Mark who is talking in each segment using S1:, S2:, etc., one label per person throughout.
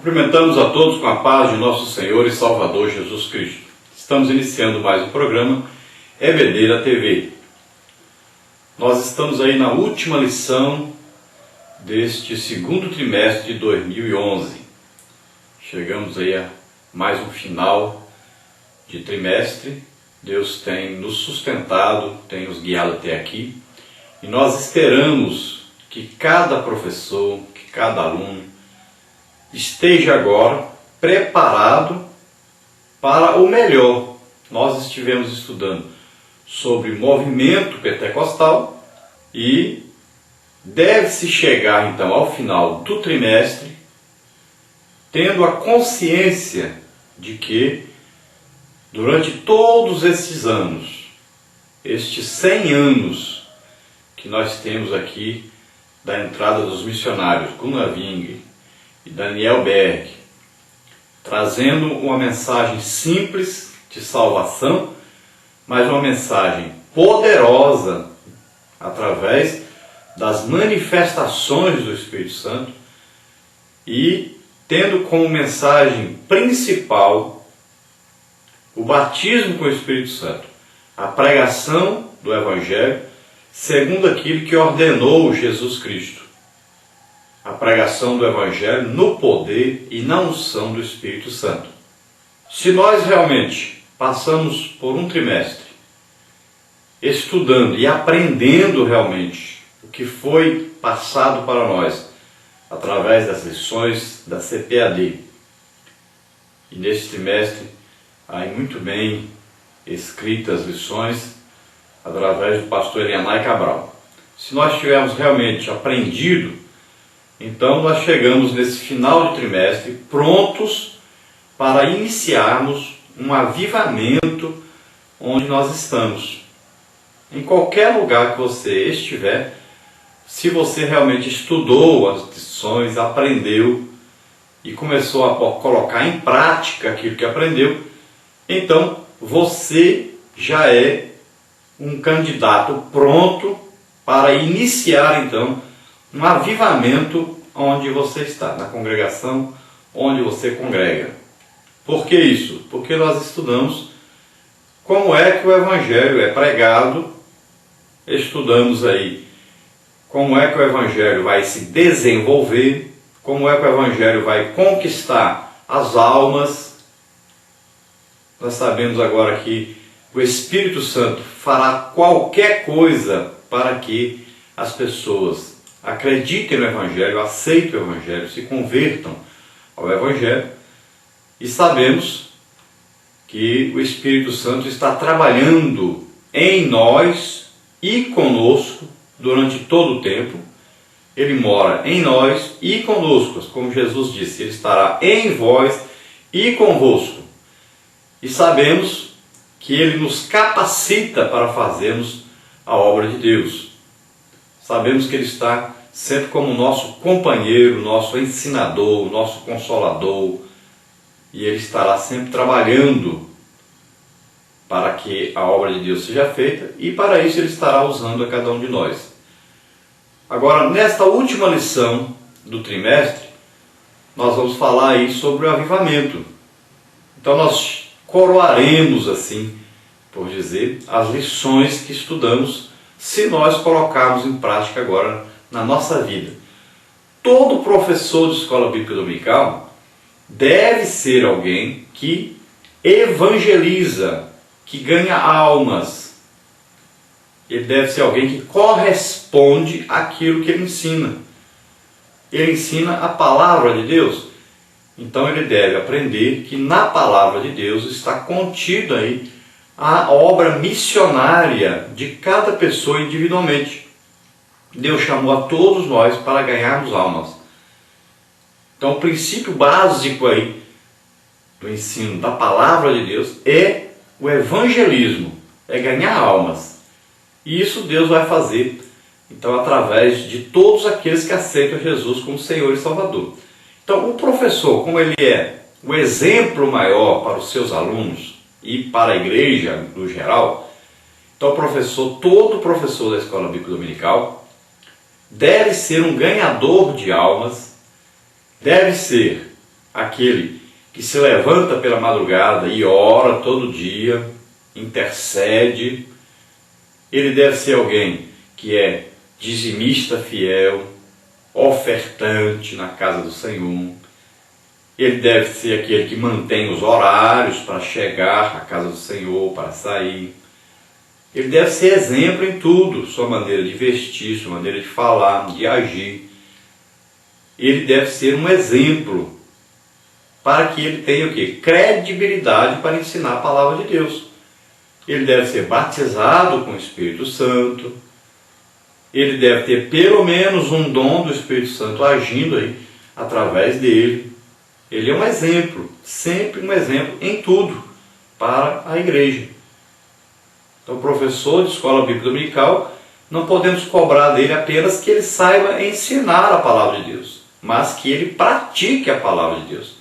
S1: Cumprimentamos a todos com a paz de nosso Senhor e Salvador Jesus Cristo. Estamos iniciando mais um programa EBD TV. Nós estamos aí na última lição deste segundo trimestre de 2011. Chegamos aí a mais um final de trimestre. Deus tem nos sustentado, tem nos guiado até aqui. E nós esperamos que cada professor, que cada aluno esteja agora preparado para o melhor. Nós estivemos estudando sobre movimento pentecostal e deve-se chegar então ao final do trimestre tendo a consciência de que durante todos esses anos, estes 100 anos que nós temos aqui da entrada dos missionários Gunnar Wingre e Daniel Berg, trazendo uma mensagem simples de salvação, mas uma mensagem poderosa através das manifestações do Espírito Santo e tendo como mensagem principal o batismo com o Espírito Santo, a pregação do Evangelho segundo aquilo que ordenou Jesus Cristo. A pregação do Evangelho no poder e na unção do Espírito Santo. Se nós realmente passamos por um trimestre estudando e aprendendo realmente o que foi passado para nós através das lições da CPAD, e nesse trimestre aí muito bem escritas as lições através do pastor Elianai Cabral. Se nós tivermos realmente aprendido, então nós chegamos nesse final de trimestre prontos para iniciarmos um avivamento onde nós estamos. Em qualquer lugar que você estiver, se você realmente estudou as lições, aprendeu e começou a colocar em prática aquilo que aprendeu, então você já é um candidato pronto para iniciar então um avivamento onde você está, na congregação onde você congrega. Por que isso? Porque nós estudamos como é que o Evangelho é pregado, estudamos aí como é que o Evangelho vai se desenvolver, como é que o Evangelho vai conquistar as almas. Nós sabemos agora que o Espírito Santo fará qualquer coisa para que as pessoas acreditem no Evangelho, aceitem o Evangelho, se convertam ao Evangelho. E sabemos que o Espírito Santo está trabalhando em nós e conosco durante todo o tempo. Ele mora em nós e conosco, como Jesus disse, Ele estará em vós e convosco. E sabemos que Ele nos capacita para fazermos a obra de Deus. Sabemos que Ele está sempre como nosso companheiro, nosso ensinador, nosso consolador, e Ele estará sempre trabalhando para que a obra de Deus seja feita, e para isso Ele estará usando a cada um de nós. Agora, nesta última lição do trimestre, nós vamos falar aí sobre o avivamento. Então nós coroaremos, assim por dizer, as lições que estudamos, se nós colocarmos em prática agora na nossa vida. Todo professor de escola bíblica dominical deve ser alguém que evangeliza, que ganha almas. Ele deve ser alguém que corresponde àquilo que ele ensina. Ele ensina a palavra de Deus. Então ele deve aprender que na palavra de Deus está contida aí a obra missionária de cada pessoa individualmente. Deus chamou a todos nós para ganharmos almas. Então o princípio básico aí do ensino da palavra de Deus é o evangelismo, é ganhar almas. E isso Deus vai fazer, então, através de todos aqueles que aceitam Jesus como Senhor e Salvador. Então o professor, como ele é o exemplo maior para os seus alunos e para a igreja no geral, então o professor, todo professor da escola bíblica dominical, deve ser um ganhador de almas, deve ser aquele que se levanta pela madrugada e ora todo dia, intercede. Ele deve ser alguém que é dizimista fiel, ofertante na casa do Senhor. Ele deve ser aquele que mantém os horários para chegar à casa do Senhor, para sair. Ele deve ser exemplo em tudo, sua maneira de vestir, sua maneira de falar, de agir. Ele deve ser um exemplo para que ele tenha o quê? Credibilidade para ensinar a palavra de Deus. Ele deve ser batizado com o Espírito Santo. Ele deve ter pelo menos um dom do Espírito Santo agindo aí através dele. Ele é um exemplo, sempre um exemplo em tudo para a igreja. Então, o professor de escola bíblica dominical, não podemos cobrar dele apenas que ele saiba ensinar a palavra de Deus, mas que ele pratique a palavra de Deus.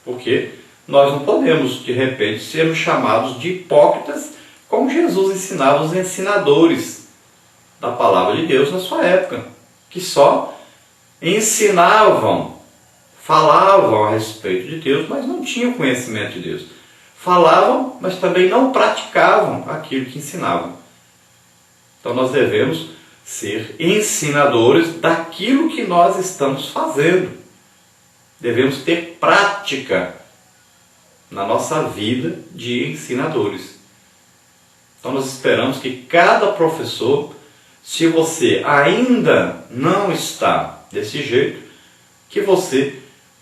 S1: Porque nós não podemos, de repente, sermos chamados de hipócritas, como Jesus ensinava os ensinadores da palavra de Deus na sua época, que só ensinavam, falavam a respeito de Deus, mas não tinham conhecimento de Deus. Falavam, mas também não praticavam aquilo que ensinavam. Então nós devemos ser ensinadores daquilo que nós estamos fazendo. Devemos ter prática na nossa vida de ensinadores. Então nós esperamos que cada professor, se você ainda não está desse jeito, que você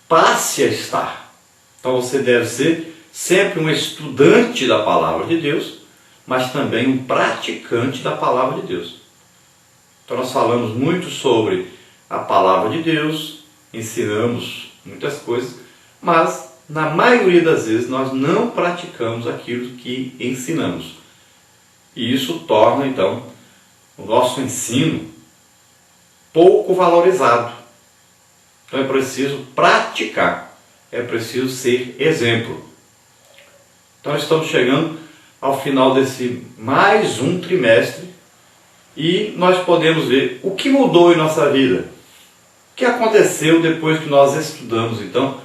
S1: passe a estar. Então você deve ser sempre um estudante da palavra de Deus, mas também um praticante da palavra de Deus. Então nós falamos muito sobre a palavra de Deus, ensinamos muitas coisas, mas na maioria das vezes nós não praticamos aquilo que ensinamos. E isso torna então o nosso ensino pouco valorizado. Então é preciso praticar, é preciso ser exemplo. Então estamos chegando ao final desse mais um trimestre e nós podemos ver o que mudou em nossa vida. O que aconteceu depois que nós estudamos então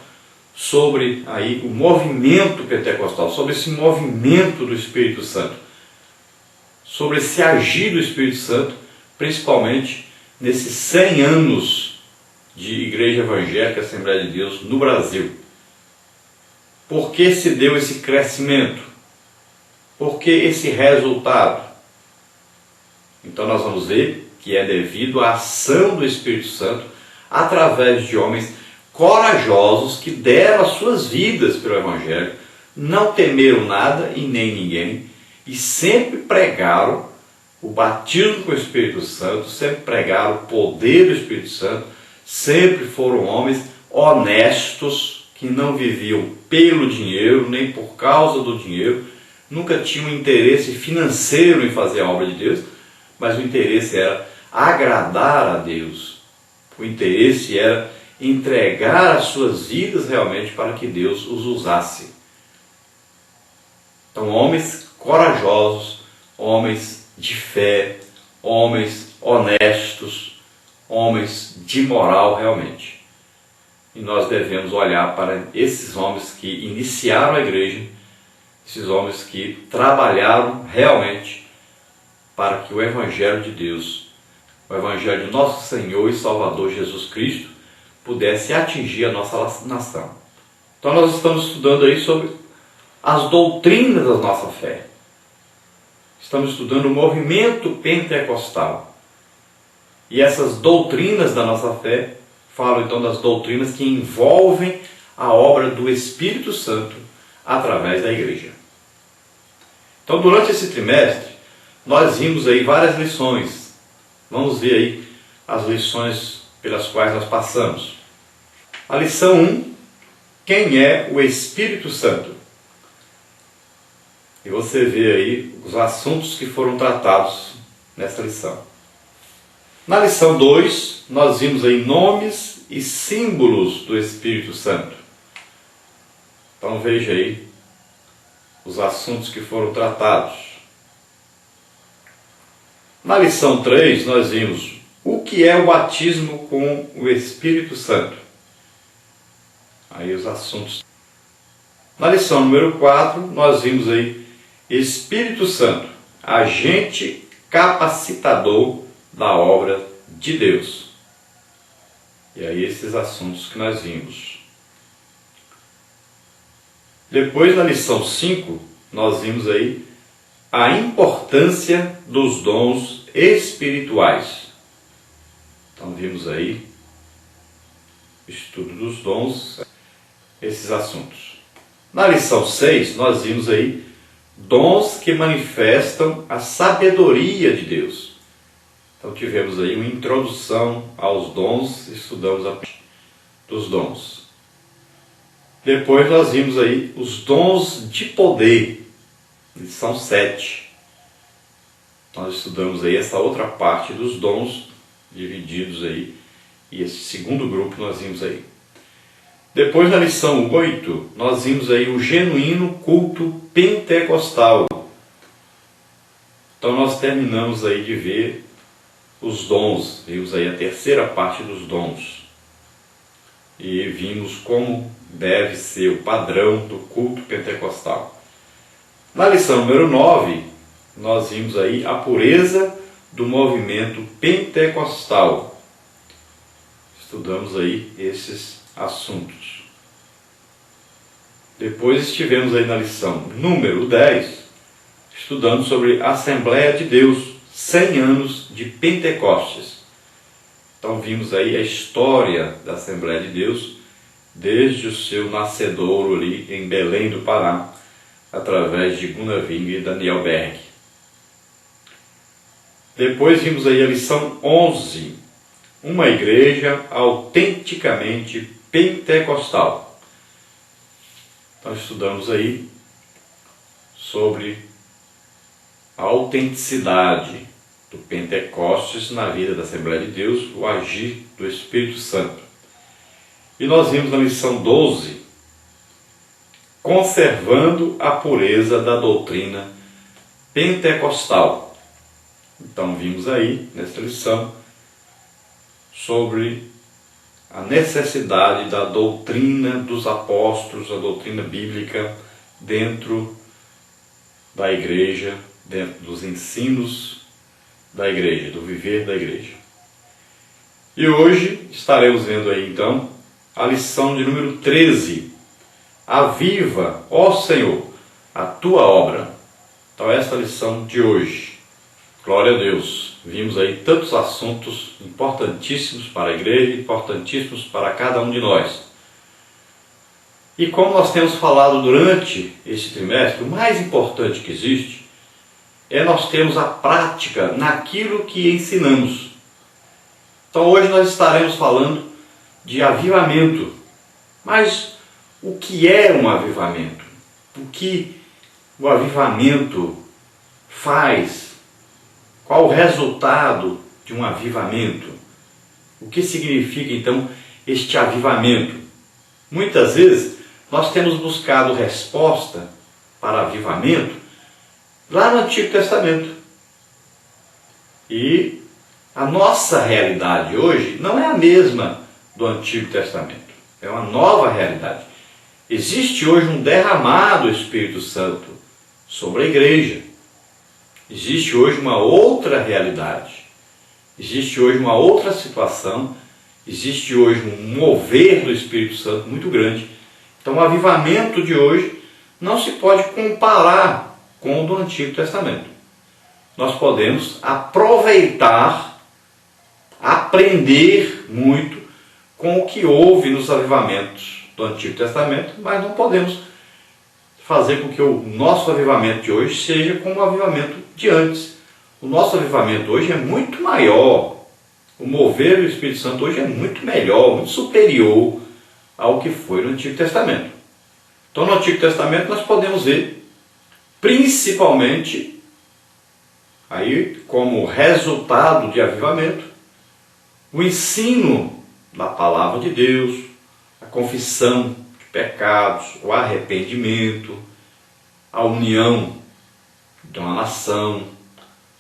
S1: sobre aí o movimento pentecostal, sobre esse movimento do Espírito Santo, sobre esse agir do Espírito Santo, principalmente nesses 100 anos de Igreja Evangélica Assembleia de Deus no Brasil. Por que se deu esse crescimento? Por que esse resultado? Então nós vamos ver que é devido à ação do Espírito Santo através de homens corajosos que deram as suas vidas pelo Evangelho, não temeram nada e nem ninguém, e sempre pregaram o batismo com o Espírito Santo, sempre pregaram o poder do Espírito Santo, sempre foram homens honestos, que não viviam pelo dinheiro, nem por causa do dinheiro, nunca tinham interesse financeiro em fazer a obra de Deus, mas o interesse era agradar a Deus. O interesse era entregar as suas vidas realmente para que Deus os usasse. Então, homens corajosos, homens de fé, homens honestos, homens de moral realmente. E nós devemos olhar para esses homens que iniciaram a igreja, esses homens que trabalharam realmente para que o Evangelho de Deus, o Evangelho de nosso Senhor e Salvador Jesus Cristo, pudesse atingir a nossa nação. Então nós estamos estudando aí sobre as doutrinas da nossa fé. Estamos estudando o movimento pentecostal. E essas doutrinas da nossa fé falam então das doutrinas que envolvem a obra do Espírito Santo através da igreja. Então, durante esse trimestre, nós vimos aí várias lições. Vamos ver aí as lições pelas quais nós passamos. A lição 1, quem é o Espírito Santo? E você vê aí os assuntos que foram tratados nessa lição. Na lição 2, nós vimos aí nomes e símbolos do Espírito Santo. Então veja aí os assuntos que foram tratados. Na lição 3, nós vimos o que é o batismo com o Espírito Santo. aí os assuntos. Na lição número 4, nós vimos aí Espírito Santo, agente capacitador da obra de Deus. E aí esses assuntos que nós vimos. Depois, na lição 5, nós vimos aí a importância dos dons espirituais. Então vimos aí o estudo dos dons, esses assuntos. Na lição 6, nós vimos aí dons que manifestam a sabedoria de Deus. Então tivemos aí uma introdução aos dons, estudamos a parte dos dons. Depois nós vimos aí os dons de poder, lição 7. Nós estudamos aí essa outra parte dos dons, divididos aí, e esse segundo grupo nós vimos aí. Depois na lição 8, nós vimos aí o genuíno culto pentecostal. Então nós terminamos aí de ver os dons, vimos aí a terceira parte dos dons. E vimos como deve ser o padrão do culto pentecostal. Na lição número 9, nós vimos aí a pureza do movimento pentecostal. Estudamos aí esses assuntos. Depois estivemos aí na lição número 10, estudando sobre a Assembleia de Deus, 100 anos de Pentecostes. Então vimos aí a história da Assembleia de Deus, desde o seu nascedouro ali em Belém do Pará, através de Gunnar Wing e Daniel Berg. Depois vimos aí a lição 11, uma igreja autenticamente pentecostal. Então estudamos aí sobre a autenticidade do Pentecostes na vida da Assembleia de Deus, o agir do Espírito Santo. E nós vimos na lição 12, conservando a pureza da doutrina pentecostal. Então vimos aí, nessa lição, sobre a necessidade da doutrina dos apóstolos, a doutrina bíblica dentro da igreja, dentro dos ensinos da igreja, do viver da igreja. E hoje estaremos vendo aí então a lição de número 13. Aviva, ó Senhor, a tua obra. Então esta é a lição de hoje. Glória a Deus. Vimos aí tantos assuntos importantíssimos para a igreja, importantíssimos para cada um de nós. E como nós temos falado durante este trimestre, o mais importante que existe é nós termos a prática naquilo que ensinamos. Então hoje nós estaremos falando de avivamento. Mas o que é um avivamento? O que o avivamento faz? Qual o resultado de um avivamento? O que significa então este avivamento? Muitas vezes nós temos buscado resposta para avivamento lá no Antigo Testamento. E a nossa realidade hoje não é a mesma do Antigo Testamento. É uma nova realidade. Existe hoje um derramado Espírito Santo sobre a igreja. Existe hoje uma outra realidade. Existe hoje uma outra situação. Existe hoje um mover do Espírito Santo muito grande. Então o avivamento de hoje não se pode comparar com o do Antigo Testamento. Nós podemos aproveitar, aprender muito com o que houve nos avivamentos do Antigo Testamento, mas não podemos fazer com que o nosso avivamento de hoje seja como o avivamento de antes. O nosso avivamento hoje é muito maior. O mover do Espírito Santo hoje é muito melhor, muito superior ao que foi no Antigo Testamento. Então no Antigo Testamento nós podemos ver, principalmente, aí como resultado de avivamento, o ensino da palavra de Deus, a confissão de pecados, o arrependimento, a união de uma nação,